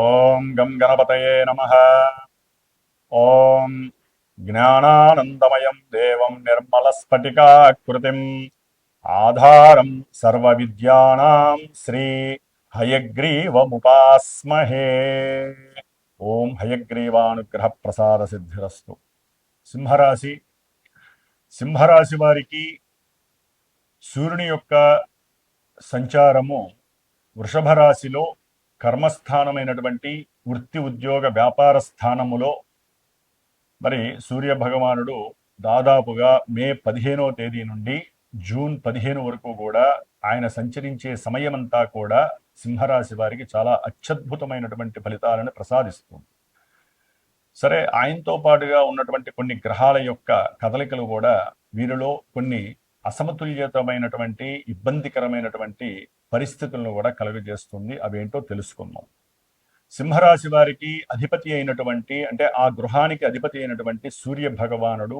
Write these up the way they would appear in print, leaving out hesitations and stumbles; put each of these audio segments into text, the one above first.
ఓం గం గణపతయే నమః. ఓం జ్ఞానానందమయం దేవం నిర్మలస్ఫటికాకృతిం ఆధారం సర్వవిద్యానాం శ్రీ హయగ్రీవముపాస్మహే. ఓం హయగ్రీవానుగ్రహ ప్రసాద సిద్ధిరస్తు. సింహరాశి సింహరాశి వారికి సూర్యుని యొక్క సంచారము వృషభ రాశిలో కర్మస్థానమైనటువంటి వృత్తి ఉద్యోగ వ్యాపార స్థానములో మరి సూర్య భగవానుడు దాదాపుగా మే 15వ తేదీ నుండి జూన్ 15 వరకు కూడా ఆయన సంచరించే సమయమంతా కూడా సింహరాశి వారికి చాలా అత్యద్భుతమైనటువంటి ఫలితాలను ప్రసాదిస్తుంది. సరే, ఆయనతో పాటుగా ఉన్నటువంటి కొన్ని గ్రహాల యొక్క కదలికలు కూడా వీరిలో కొన్ని అసమతుల్యతమైనటువంటి ఇబ్బందికరమైనటువంటి పరిస్థితులను కూడా కలుగజేస్తుంది. అవేంటో తెలుసుకుందాం. సింహరాశి వారికి అధిపతి అయినటువంటి, అంటే ఆ గృహానికి అధిపతి అయినటువంటి సూర్య భగవానుడు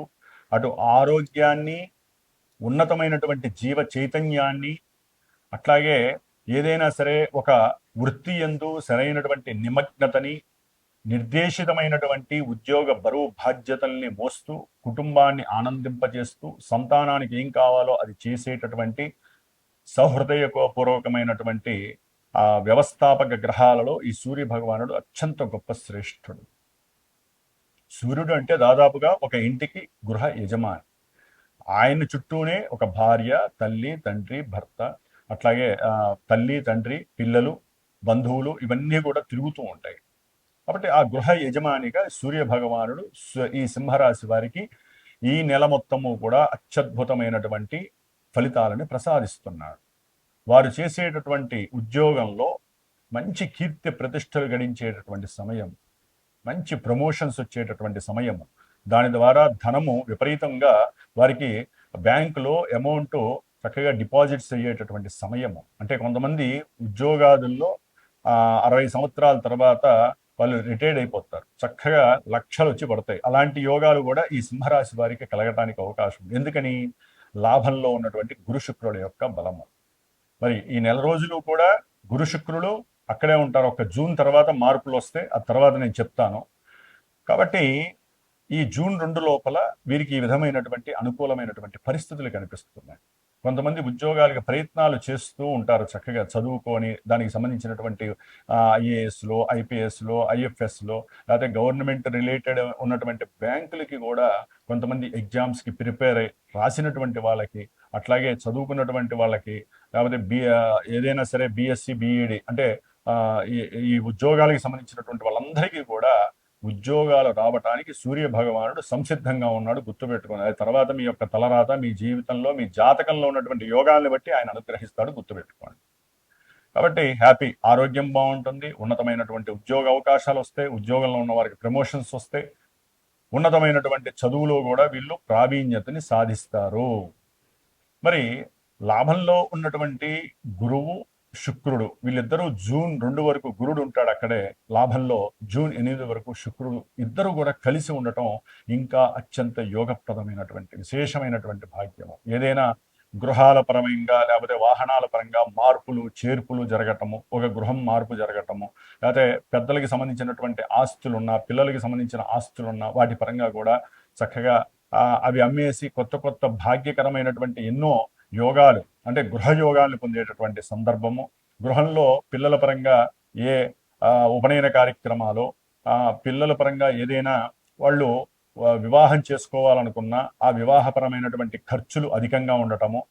అటు ఆరోగ్యాన్ని, ఉన్నతమైనటువంటి జీవ చైతన్యాన్ని, అట్లాగే ఏదైనా సరే ఒక వృత్తి యందు సరైనటువంటి నిమగ్నతని, నిర్దేశితమైనటువంటి ఉద్యోగ బరువు బాధ్యతల్ని మోస్తూ కుటుంబాన్ని ఆనందింపజేస్తూ సంతానానికి ఏం కావాలో అది చేసేటటువంటి సౌహృదయపూర్వకమైనటువంటి ఆ వ్యవస్థాపక గ్రహాలలో ఈ సూర్య భగవానుడు అత్యంత గొప్ప శ్రేష్ఠుడు. సూర్యుడు అంటే దాదాపుగా ఒక ఇంటికి గృహ యజమాని. ఆయన చుట్టూనే ఒక భార్య, తల్లి, తండ్రి, భర్త, అట్లాగే తల్లి, తండ్రి, పిల్లలు, బంధువులు ఇవన్నీ కూడా తిరుగుతూ ఉంటాయి. కాబట్టి ఆ గృహ యజమానిగా సూర్య భగవానుడు ఈ సింహరాశి వారికి ఈ నెల మొత్తము కూడా అత్యద్భుతమైనటువంటి ఫలితాలను ప్రసాదిస్తున్నాడు. వారు చేసేటటువంటి ఉద్యోగంలో మంచి కీర్తి ప్రతిష్టలు గడించేటటువంటి సమయం, మంచి ప్రమోషన్స్ వచ్చేటటువంటి సమయము, దాని ద్వారా ధనము విపరీతంగా వారికి బ్యాంకులో అమౌంట్ చక్కగా డిపాజిట్స్ అయ్యేటటువంటి సమయము. అంటే కొంతమంది ఉద్యోగాదుల్లో 60 సంవత్సరాల తర్వాత వాళ్ళు రిటైర్డ్ అయిపోతారు, చక్కగా లక్షలు వచ్చి పడతాయి. అలాంటి యోగాలు కూడా ఈ సింహరాశి వారికి కలగటానికి అవకాశం ఉంది. ఎందుకని? లాభంలో ఉన్నటువంటి గురు శుక్రుల యొక్క బలము. మరి ఈ నెల రోజులు కూడా గురు శుక్రులు అక్కడే ఉంటారు. ఒక జూన్ తర్వాత మార్పులు వస్తే ఆ తర్వాత నేను చెప్తాను. కాబట్టి ఈ జూన్ 2 లోపల వీరికి ఈ విధమైనటువంటి అనుకూలమైనటువంటి పరిస్థితులు కనిపిస్తున్నాయి. కొంతమంది ఉద్యోగాలకు ప్రయత్నాలు చేస్తూ ఉంటారు, చక్కగా చదువుకొని దానికి సంబంధించినటువంటి ఐఏఎస్లో, ఐపీఎస్లో, ఐఎఫ్ఎస్లో, లేకపోతే గవర్నమెంట్ రిలేటెడ్ ఉన్నటువంటి బ్యాంకులకి కూడా కొంతమంది ఎగ్జామ్స్కి ప్రిపేర్ అయ్యి రాసినటువంటి వాళ్ళకి, అట్లాగే చదువుకున్నటువంటి వాళ్ళకి, లేకపోతే ఏదైనా సరే బీఎస్సీ, బీఈడి అంటే ఈ ఉద్యోగాలకు సంబంధించినటువంటి వాళ్ళందరికీ కూడా ఉద్యోగాలు రావటానికి సూర్య భగవానుడు సంసిద్ధంగా ఉన్నాడు. గుర్తుపెట్టుకోండి. అది తర్వాత మీ యొక్క తలరాత, మీ జీవితంలో, మీ జాతకంలో ఉన్నటువంటి యోగాల్ని బట్టి ఆయన అనుగ్రహిస్తాడు. గుర్తుపెట్టుకోండి. కాబట్టి హ్యాపీ, ఆరోగ్యం బాగుంటుంది, ఉన్నతమైనటువంటి ఉద్యోగ అవకాశాలు వస్తాయి, ఉద్యోగంలో ఉన్న వారికి ప్రమోషన్స్ వస్తాయి, ఉన్నతమైనటువంటి చదువులో కూడా వీళ్ళు ప్రావీణ్యతని సాధిస్తారు. మరి లాభంలో ఉన్నటువంటి గురువు, శుక్రుడు వీళ్ళిద్దరూ జూన్ 2 వరకు గురుడు ఉంటాడు అక్కడే లాభంలో, జూన్ 8 వరకు శుక్రుడు, ఇద్దరు కూడా కలిసి ఉండటం ఇంకా అత్యంత యోగప్రదమైనటువంటి విశేషమైనటువంటి భాగ్యము. ఏదైనా గృహాల పరంగా లేకపోతే వాహనాల పరంగా మార్పులు చేర్పులు జరగటము, ఒక గృహం మార్పు జరగటము, లేకపోతే పెద్దలకి సంబంధించినటువంటి ఆస్తులున్నా, పిల్లలకి సంబంధించిన ఆస్తులున్నా వాటి పరంగా కూడా చక్కగా అవి అమ్మేసి కొత్త కొత్త భాగ్యకరమైనటువంటి ఎన్నో యోగాలు, అంటే గృహ యోగాలను పొందేటటువంటి సందర్భము. గృహంలో పిల్లల పరంగా ఏ ఉపనయన కార్యక్రమాలు, పిల్లల పరంగా ఏదైనా వాళ్ళు వివాహం చేసుకోవాలనుకున్నా ఆ వివాహపరమైనటువంటి ఖర్చులు అధికంగా ఉండటము,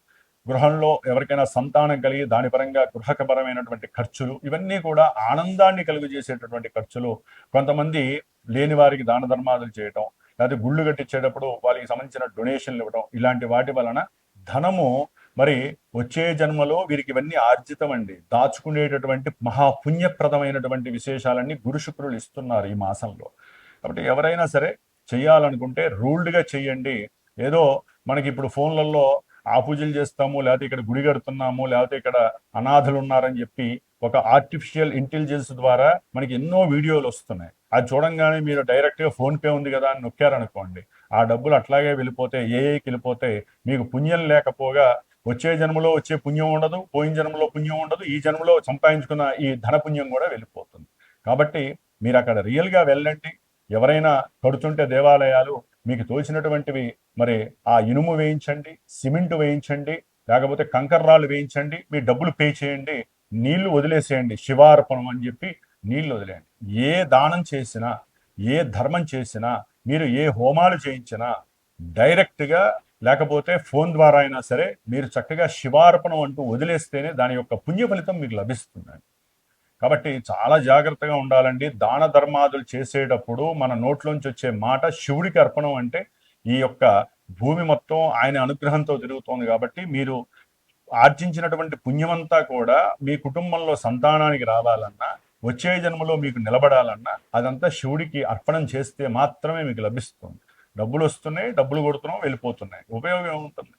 గృహంలో ఎవరికైనా సంతానం కలిగి దాని పరంగా గృహపరమైనటువంటి ఖర్చులు, ఇవన్నీ కూడా ఆనందాన్ని కలుగు చేసేటటువంటి ఖర్చులు. కొంతమంది లేని వారికి దాన ధర్మాదులు చేయటం, లేకపోతే గుళ్ళు కట్టించేటప్పుడు వాళ్ళకి సంబంధించిన డొనేషన్లు ఇవ్వడం, ఇలాంటి వాటి వలన ధనము మరి వచ్చే జన్మలో వీరికి ఇవన్నీ ఆర్జితం అండి. దాచుకునేటటువంటి మహాపుణ్యప్రదమైనటువంటి విశేషాలన్నీ గురు శుక్రులు ఇస్తున్నారు ఈ మాసంలో. కాబట్టి ఎవరైనా సరే చేయాలనుకుంటే రూల్డ్గా చెయ్యండి. ఏదో మనకి ఇప్పుడు ఫోన్లలో ఆ పూజలు చేస్తాము, లేకపోతే ఇక్కడ గుడి కడుతున్నాము, లేకపోతే ఇక్కడ అనాథలు ఉన్నారని చెప్పి ఒక ఆర్టిఫిషియల్ ఇంటెలిజెన్స్ ద్వారా మనకి ఎన్నో వీడియోలు వస్తున్నాయి. అది చూడంగానే మీరు డైరెక్ట్గా ఫోన్పే ఉంది కదా అని నొక్కారనుకోండి, ఆ డబ్బులు అట్లాగే వెళ్ళిపోతే ఏఐకి వెళ్ళిపోతే మీకు పుణ్యం లేకపోగా వచ్చే జన్మలో వచ్చే పుణ్యం ఉండదు, పోయిన జన్మలో పుణ్యం ఉండదు, ఈ జన్మలో సంపాదించుకున్న ఈ ధన పుణ్యం కూడా వెళ్ళిపోతుంది. కాబట్టి మీరు అక్కడ రియల్గా వెళ్ళండి. ఎవరైనా కడుతుంటే దేవాలయాలు మీకు తోచినటువంటివి మరి ఆ ఇనుము వేయించండి, సిమెంట్ వేయించండి, లేకపోతే కంకర్రాళ్ళు వేయించండి, మీ డబ్బులు పే చేయండి, నీళ్లు వదిలేసేయండి, శివార్పణం అని చెప్పి నీళ్లు వదిలేయండి. ఏ దానం చేసినా, ఏ ధర్మం చేసినా, మీరు ఏ హోమాలు చేయించినా డైరెక్ట్గా లేకపోతే ఫోన్ ద్వారా అయినా సరే మీరు చక్కగా శివార్పణం అంటూ వదిలేస్తేనే దాని యొక్క పుణ్య ఫలితం మీకు లభిస్తుంది. కాబట్టి చాలా జాగ్రత్తగా ఉండాలండి. దాన ధర్మాదులు చేసేటప్పుడు మన నోట్లోంచి వచ్చే మాట శివుడికి అర్పణం అంటే ఈ యొక్క భూమి మొత్తం ఆయన అనుగ్రహంతో తిరుగుతోంది. కాబట్టి మీరు ఆర్జించినటువంటి పుణ్యమంతా కూడా మీ కుటుంబంలో సంతానానికి రావాలన్నా, వచ్చే జన్మలో మీకు నిలబడాలన్నా అదంతా శివుడికి అర్పణం చేస్తే మాత్రమే మీకు లభిస్తుంది. డబ్బులు వస్తున్నాయి, డబ్బులు కొడుతున్నాం, వెళ్ళిపోతున్నాయి, ఉపయోగం ఏముంటుంది?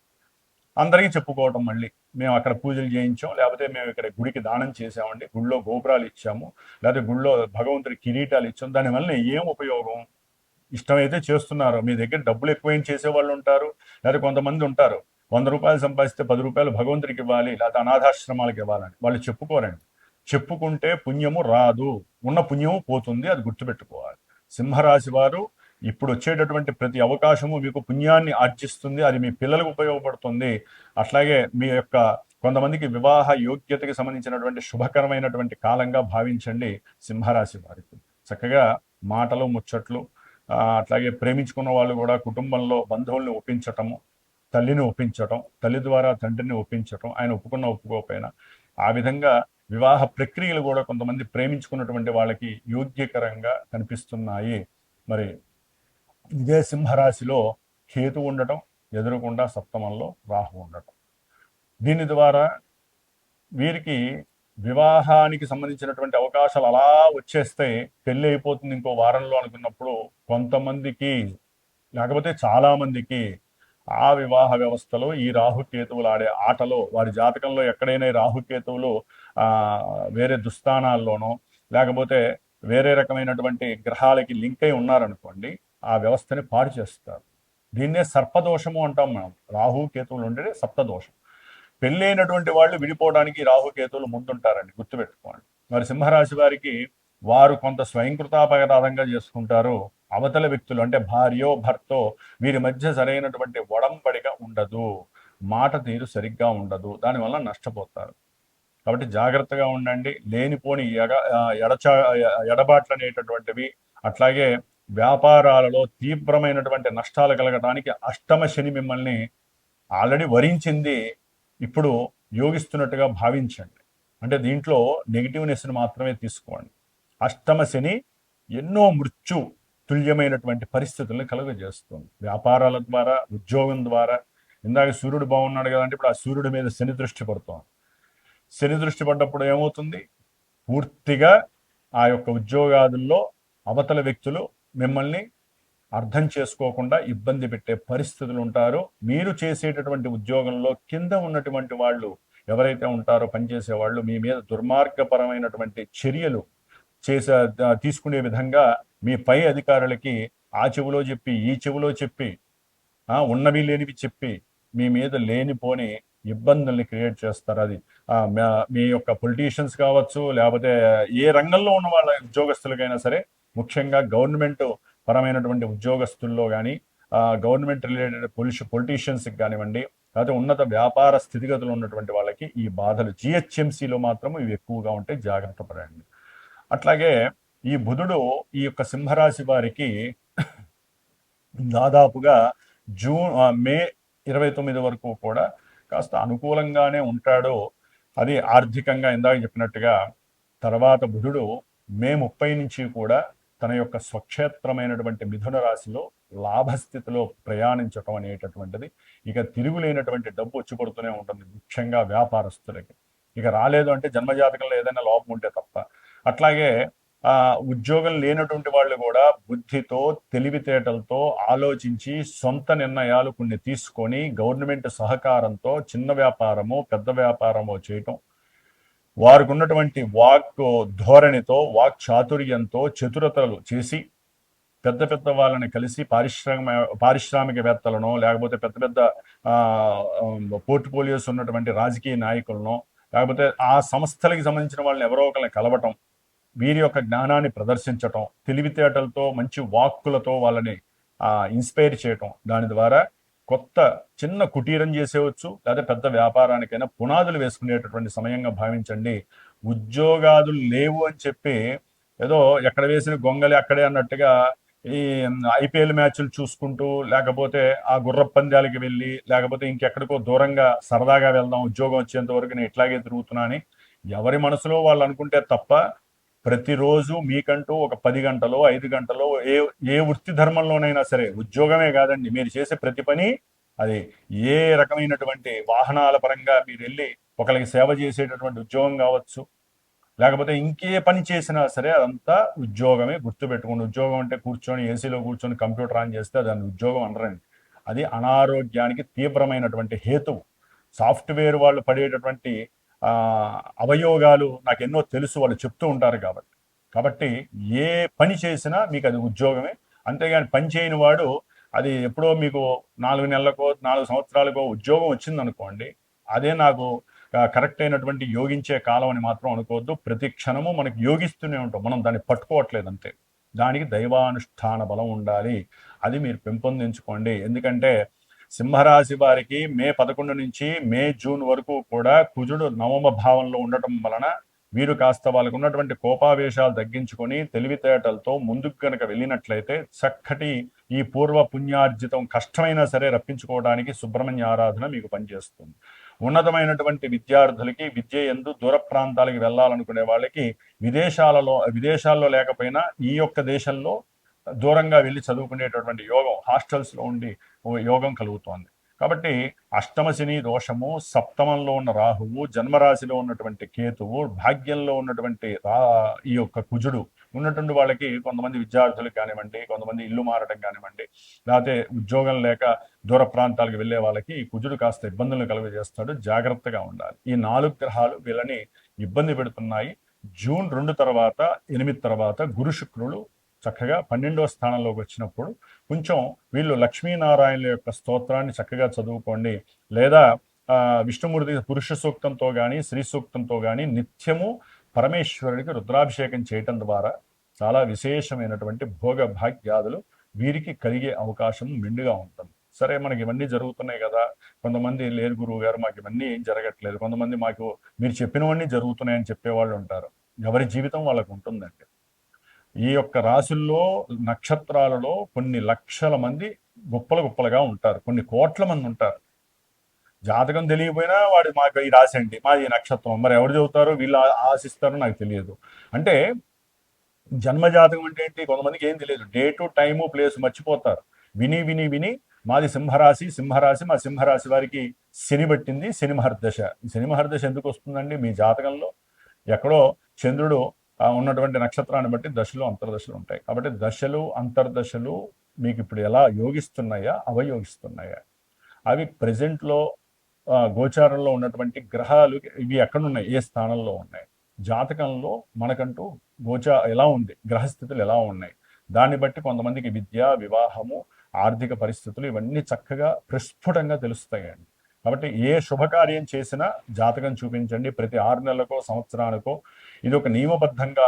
అందరికీ చెప్పుకోవటం మళ్ళీ మేము అక్కడ పూజలు చేయించాం, లేకపోతే మేము ఇక్కడ గుడికి దానం చేసామండి, గుళ్ళో గోపురాలు ఇచ్చాము, లేకపోతే గుళ్ళో భగవంతుడి కిరీటాలు ఇచ్చాం, దానివల్ల ఏం ఉపయోగం? ఇష్టమైతే చేస్తున్నారు. మీ దగ్గర డబ్బులు ఎక్కువైన చేసేవాళ్ళు ఉంటారు, లేకపోతే కొంతమంది ఉంటారు 100 రూపాయలు సంపాదిస్తే 10 రూపాయలు భగవంతుడికి ఇవ్వాలి, లేకపోతే అనాథాశ్రమాలకు ఇవ్వాలని వాళ్ళు చెప్పుకోరండి. చెప్పుకుంటే పుణ్యము రాదు, ఉన్న పుణ్యము పోతుంది, అది గుర్తుపెట్టుకోవాలి. సింహరాశి వారు ఇప్పుడు వచ్చేటటువంటి ప్రతి అవకాశము మీకు పుణ్యాన్ని ఆర్జిస్తుంది, అది మీ పిల్లలకు ఉపయోగపడుతుంది. అట్లాగే మీ యొక్క కొంతమందికి వివాహ యోగ్యతకి సంబంధించినటువంటి శుభకరమైనటువంటి కాలంగా భావించండి. సింహరాశి వారికి చక్కగా మాటలు ముచ్చట్లు, అట్లాగే ప్రేమించుకున్న వాళ్ళు కూడా కుటుంబంలో బంధువుల్ని ఒప్పించటము, తల్లిని ఒప్పించటం, తల్లి ద్వారా తండ్రిని ఒప్పించటం, ఆయన ఒప్పుకున్న ఒప్పుకోకపోయినా ఆ విధంగా వివాహ ప్రక్రియలు కూడా కొంతమంది ప్రేమించుకున్నటువంటి వాళ్ళకి యోగ్యకరంగా కనిపిస్తున్నాయి. మరి ఇదే సింహరాశిలో కేతు ఉండటం, ఎదురుకుండా సప్తమంలో రాహు ఉండటం, దీని ద్వారా వీరికి వివాహానికి సంబంధించినటువంటి అవకాశాలు అలా వచ్చేస్తే పెళ్ళి అయిపోతుంది ఇంకో వారంలో అనుకున్నప్పుడు కొంతమందికి, లేకపోతే చాలా మందికి ఆ వివాహ వ్యవస్థలో ఈ రాహుకేతువులు ఆడే ఆటలో వారి జాతకంలో ఎక్కడైనా రాహుకేతువులు వేరే దుస్థానాల్లోనో లేకపోతే వేరే రకమైనటువంటి గ్రహాలకి లింక్ అయి ఉన్నారనుకోండి, ఆ వ్యవస్థని పాడు చేస్తారు. దీన్నే సర్పదోషము అంటాం మనం. రాహుకేతువులు ఉండేది సప్తదోషం. పెళ్ళైనటువంటి వాళ్ళు విడిపోవడానికి రాహుకేతువులు ముందుంటారండి, గుర్తుపెట్టుకోండి. మరి సింహరాశి వారికి వారు కొంత స్వయంకృతాపరాధంగా చేసుకుంటారు. అవతల వ్యక్తులు అంటే భార్యో భర్తో వీరి మధ్య సరైనటువంటి ఒడంబడిక ఉండదు, మాట తీరు సరిగ్గా ఉండదు, దానివల్ల నష్టపోతారు. కాబట్టి జాగ్రత్తగా ఉండండి. లేనిపోని ఎడబాట్లు అనేటటువంటివి, అట్లాగే వ్యాపారాలలో తీవ్రమైనటువంటి నష్టాలు కలగడానికి అష్టమ శని మిమ్మల్ని ఆల్రెడీ వరించింది, ఇప్పుడు యోగిస్తున్నట్టుగా భావించండి. అంటే దీంట్లో నెగిటివ్నెస్ని మాత్రమే తీసుకోండి. అష్టమ శని ఎన్నో మృత్యు తుల్యమైనటువంటి పరిస్థితులను కలుగజేస్తుంది. వ్యాపారాల ద్వారా, ఉద్యోగం ద్వారా. ఇందాక సూర్యుడు బాగున్నాడు కదంటే ఇప్పుడు ఆ సూర్యుడి మీద శని దృష్టి పడుతోంది. శని దృష్టి పడ్డప్పుడు ఏమవుతుంది? పూర్తిగా ఆ యొక్క ఉద్యోగాదుల్లో అవతల వ్యక్తులు మిమ్మల్ని అర్థం చేసుకోకుండా ఇబ్బంది పెట్టే పరిస్థితులు ఉంటారు. మీరు చేసేటటువంటి ఉద్యోగంలో కింద ఉన్నటువంటి వాళ్ళు ఎవరైతే ఉంటారో పనిచేసే వాళ్ళు మీ మీద దుర్మార్గపరమైనటువంటి చర్యలు తీసుకునే విధంగా మీ పై అధికారులకి ఆ చెవిలో చెప్పి ఈ చెవిలో చెప్పి ఉన్నవి లేనివి చెప్పి మీ మీద లేనిపోని ఇబ్బందుల్ని క్రియేట్ చేస్తారు. అది మీ యొక్క పొలిటీషియన్స్ కావచ్చు, లేకపోతే ఏ రంగంలో ఉన్న వాళ్ళ ఉద్యోగస్తులకైనా సరే, ముఖ్యంగా గవర్నమెంట్ పరమైనటువంటి ఉద్యోగస్తుల్లో కానీ, గవర్నమెంట్ రిలేటెడ్ పొలిటీషియన్స్కి కానివ్వండి, లేకపోతే ఉన్నత వ్యాపార స్థితిగతులు ఉన్నటువంటి వాళ్ళకి ఈ బాధలు జిహెచ్ఎంసీలో మాత్రం ఇవి ఎక్కువగా ఉంటాయి, జాగ్రత్త పడండి. అట్లాగే ఈ బుధుడు ఈ యొక్క సింహరాశి వారికి దాదాపుగా మే 29 వరకు కూడా కాస్త అనుకూలంగానే ఉంటాడు. అది ఆర్థికంగా ఇందాక చెప్పినట్టుగా. తర్వాత బుధుడు మే 30 నుంచి కూడా తన యొక్క స్వక్షేత్రమైనటువంటి మిథున రాశిలో లాభస్థితిలో ప్రయాణించటం అనేటటువంటిది, ఇక తిరుగులేనటువంటి డబ్బు వచ్చి పడుతూనే ఉంటుంది, ముఖ్యంగా వ్యాపారస్తులకి. ఇక రాలేదు అంటే జన్మజాతకంలో ఏదైనా లోపం ఉంటే తప్ప. అట్లాగే ఉద్యోగం లేనటువంటి వాళ్ళు కూడా బుద్ధితో, తెలివితేటలతో ఆలోచించి సొంత నిర్ణయాలు కొన్ని తీసుకొని గవర్నమెంట్ సహకారంతో చిన్న వ్యాపారమో పెద్ద వ్యాపారమో చేయటం, వారికి ఉన్నటువంటి వాక్ ధోరణితో, వాక్ చాతుర్యంతో చతురతలు చేసి పెద్ద పెద్ద వాళ్ళని కలిసి పారిశ్రామికవేత్తలను, లేకపోతే పెద్ద పెద్ద పోర్ట్ఫోలియోస్ ఉన్నటువంటి రాజకీయ నాయకులను, లేకపోతే ఆ సంస్థలకి సంబంధించిన వాళ్ళని ఎవరో ఒకరిని కలవటం, వీరి యొక్క జ్ఞానాన్ని ప్రదర్శించటం, తెలివితేటలతో మంచి వాక్కులతో వాళ్ళని ఇన్స్పైర్ చేయటం, దాని ద్వారా కొత్త చిన్న కుటీరం చేసేవచ్చు, లేదా పెద్ద వ్యాపారానికైనా పునాదులు వేసుకునేటటువంటి సమయంగా భావించండి. ఉద్యోగాదులు లేవు అని చెప్పి ఏదో ఎక్కడ వేసిన గొంగలి అక్కడే అన్నట్టుగా ఈ ఐపీఎల్ మ్యాచ్లు చూసుకుంటూ, లేకపోతే ఆ గుర్ర పందాలకి వెళ్ళి, లేకపోతే ఇంకెక్కడికో దూరంగా సరదాగా వెళ్దాం ఉద్యోగం వచ్చేంత వరకు నేను ఇట్లాగే తిరుగుతున్నా అని ఎవరి మనసులో వాళ్ళు అనుకుంటే తప్ప, ప్రతిరోజు మీకంటూ ఒక 10 గంటలో 5 గంటలో ఏ ఏ వృత్తి ధర్మంలోనైనా సరే, ఉద్యోగమే కాదండి, మీరు చేసే ప్రతి పని అది ఏ రకమైనటువంటి వాహనాల పరంగా మీరు వెళ్ళి ఒకరికి సేవ చేసేటటువంటి ఉద్యోగం కావచ్చు, లేకపోతే ఇంకే పని చేసినా సరే అదంతా ఉద్యోగమే. గుర్తుపెట్టుకోండి, ఉద్యోగం అంటే కూర్చొని ఏసీలో కూర్చొని కంప్యూటర్ ఆన్ చేస్తే దాన్ని ఉద్యోగం అనరండి. అది అనారోగ్యానికి తీవ్రమైనటువంటి హేతువు. సాఫ్ట్వేర్ వాళ్ళు పడేటటువంటి అవయోగాలు నాకు ఎన్నో తెలుసు, వాళ్ళు చెప్తూ ఉంటారు కాబట్టి. కాబట్టి ఏ పని చేసినా మీకు అది ఉద్యోగమే. అంతేగాని పని చేయని వాడు అది ఎప్పుడో మీకు 4 నెలలకో 4 సంవత్సరాలకో ఉద్యోగం వచ్చిందనుకోండి, అదే నాకు కరెక్ట్ అయినటువంటి యోగించే కాలం అని మాత్రం అనుకోవద్దు. ప్రతి క్షణము మనకి యోగిస్తూనే ఉంటాం, మనం దాన్ని పట్టుకోవట్లేదు అంతే. దానికి దైవానుష్ఠాన బలం ఉండాలి, అది మీరు పెంపొందించుకోండి. ఎందుకంటే సింహరాశి వారికి మే 11 నుంచి మే జూన్ వరకు కూడా కుజుడు నవమ భావంలో ఉండటం వలన వీరు కాస్త వాళ్ళకు ఉన్నటువంటి కోపావేశాలు తగ్గించుకొని తెలివితేటలతో ముందుకు కనుక వెళ్ళినట్లయితే చక్కటి ఈ పూర్వ పుణ్యార్జితం కష్టమైనా సరే రప్పించుకోవడానికి సుబ్రహ్మణ్య ఆరాధన మీకు పనిచేస్తుంది. ఉన్నతమైనటువంటి విద్యార్థులకి విద్య యందు దూర ప్రాంతాలకు వెళ్ళాలనుకునే వాళ్ళకి విదేశాల్లో లేకపోయినా ఈ యొక్క దేశంలో దూరంగా వెళ్ళి చదువుకునేటటువంటి యోగం, హాస్టల్స్లో ఉండి యోగం కలుగుతోంది. కాబట్టి అష్టమ శని దోషము, సప్తమంలో ఉన్న రాహువు, జన్మరాశిలో ఉన్నటువంటి కేతువు, భాగ్యంలో ఉన్నటువంటి ఈ యొక్క కుజుడు ఉన్నటువంటి వాళ్ళకి, కొంతమంది విద్యార్థులకు కానివ్వండి, కొంతమంది ఇల్లు మారడం కానివ్వండి, లేకపోతే ఉద్యోగం లేక దూర ప్రాంతాలకు వెళ్ళే వాళ్ళకి ఈ కుజుడు కాస్త ఇబ్బందులను కలుగజేస్తాడు. జాగ్రత్తగా ఉండాలి. ఈ 4 గ్రహాలు వీళ్ళని ఇబ్బంది పెడుతున్నాయి. జూన్ 2 తర్వాత 8 తర్వాత గురు శుక్రులు చక్కగా 12వ స్థానంలోకి వచ్చినప్పుడు కొంచెం వీళ్ళు లక్ష్మీనారాయణుల యొక్క స్తోత్రాన్ని చక్కగా చదువుకోండి, లేదా విష్ణుమూర్తి పురుష సూక్తంతో కానీ శ్రీ సూక్తంతో కానీ నిత్యము పరమేశ్వరుడికి రుద్రాభిషేకం చేయటం ద్వారా చాలా విశేషమైనటువంటి భోగ భాగ్యాదులు వీరికి కలిగే అవకాశం మెండుగా ఉంటుంది. సరే, మనకి ఇవన్నీ జరుగుతున్నాయి కదా, కొంతమంది లేదు గురువు గారు మాకు ఇవన్నీ ఏం జరగట్లేదు, కొంతమంది మాకు మీరు చెప్పినవన్నీ జరుగుతున్నాయని చెప్పేవాళ్ళు ఉంటారు. ఎవరి జీవితం వాళ్ళకు ఉంటుందండి. ఈ యొక్క రాశుల్లో నక్షత్రాలలో కొన్ని లక్షల మంది గొప్పలుగా ఉంటారు, కొన్ని కోట్ల మంది ఉంటారు. జాతకం తెలియకపోయినా వాడు మాకు ఈ రాశి అండి, మాది నక్షత్రం, మరి ఎవరు చెబుతారో వీళ్ళు ఆశిస్తారో నాకు తెలియదు. అంటే జన్మజాతకం అంటే ఏంటి, కొంతమందికి ఏం తెలియదు, డేటు టైము ప్లేస్ మర్చిపోతారు. విని విని విని మాది సింహరాశి, మా సింహరాశి వారికి శని పట్టింది, శని మహర్దశ. ఈ శని మహర్దశ ఎందుకు వస్తుందండి? మీ జాతకంలో ఎక్కడో చంద్రుడు ఉన్నటువంటి నక్షత్రాన్ని బట్టి దశలు అంతర్దశలు ఉంటాయి. కాబట్టి దశలు అంతర్దశలు మీకు ఇప్పుడు ఎలా యోగిస్తున్నాయా, అవయోగిస్తున్నాయా, అవి ప్రజెంట్లో గోచారంలో ఉన్నటువంటి గ్రహాలు ఇవి ఎక్కడున్నాయి, ఏ స్థానంలో ఉన్నాయి, జాతకంలో మనకంటూ ఎలా ఉంది, గ్రహస్థితులు ఎలా ఉన్నాయి, దాన్ని బట్టి కొంతమందికి విద్య, వివాహము, ఆర్థిక పరిస్థితులు ఇవన్నీ చక్కగా ప్రస్ఫుటంగా తెలుస్తాయండి. కాబట్టి ఏ శుభకార్యం చేసినా జాతకం చూపించండి. ప్రతి 6 నెలలకో సంవత్సరానికో ఇది ఒక నియమబద్ధంగా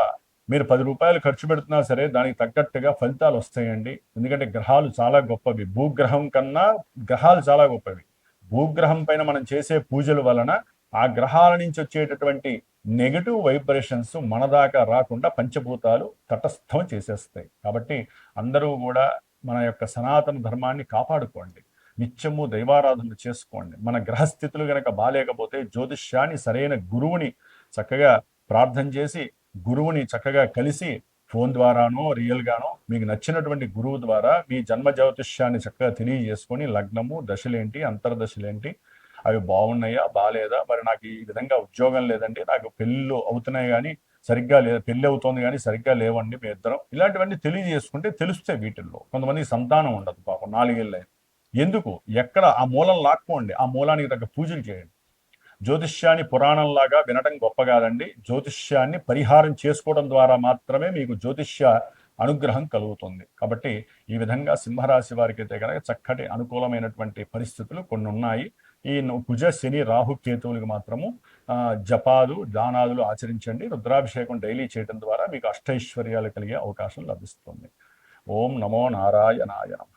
మీరు 10 రూపాయలు ఖర్చు పెడుతున్నా సరే దానికి తగ్గట్టుగా ఫలితాలు వస్తాయండి. ఎందుకంటే గ్రహాలు చాలా గొప్పవి, భూగ్రహం కన్నా గ్రహాలు చాలా గొప్పవి. భూగ్రహం పైన మనం చేసే పూజల వలన ఆ గ్రహాల నుంచి వచ్చేటటువంటి నెగటివ్ వైబ్రేషన్స్ మన దాకా రాకుండా పంచభూతాలు తటస్థం చేసేస్తాయి. కాబట్టి అందరూ కూడా మన యొక్క సనాతన ధర్మాన్ని కాపాడుకోండి, నిత్యము దైవారాధన చేసుకోండి. మన గ్రహస్థితులు గనక బాలేకపోతే జ్యోతిష్యాన్ని సరైన గురువుని చక్కగా ప్రార్థన చేసి, గురువుని చక్కగా కలిసి ఫోన్ ద్వారానో రియల్గానో మీకు నచ్చినటువంటి గురువు ద్వారా మీ జన్మ జ్యోతిష్యాన్ని చక్కగా తెలియజేసుకొని లగ్నము, దశలేంటి, అంతర్దశలేంటి, అవి బాగున్నాయా బాగాలేదా, మరి నాకు ఈ విధంగా ఉద్యోగం లేదండి, నాకు పెళ్ళిళ్ళు అవుతున్నాయి కానీ సరిగ్గా లేదు, పెళ్ళి అవుతోంది కానీ సరిగ్గా లేవండి మీ ఇద్దరం, ఇలాంటివన్నీ తెలియజేసుకుంటే తెలుస్తాయి. వీటిల్లో కొంతమందికి సంతానం ఉండదు పాపం, 4 ఏళ్ళు ఎందుకు, ఎక్కడ ఆ మూలం లాక్కోండి, ఆ మూలానికి తగ్గ పూజలు చేయండి. జ్యోతిష్యాన్ని పురాణంలాగా వినటం గొప్ప కాదండి, జ్యోతిష్యాన్ని పరిహారం చేసుకోవడం ద్వారా మాత్రమే మీకు జ్యోతిష్య అనుగ్రహం కలుగుతుంది. కాబట్టి ఈ విధంగా సింహరాశి వారికి అయితే కనుక చక్కటి అనుకూలమైనటువంటి పరిస్థితులు కొన్ని ఉన్నాయి. ఈ కుజ శని రాహు కేతువులకు మాత్రము జపాలు దానాదులు ఆచరించండి. రుద్రాభిషేకం డైలీ చేయడం ద్వారా మీకు అష్టైశ్వర్యాలు కలిగే అవకాశం లభిస్తుంది. ఓం నమో నారాయణాయ నమః.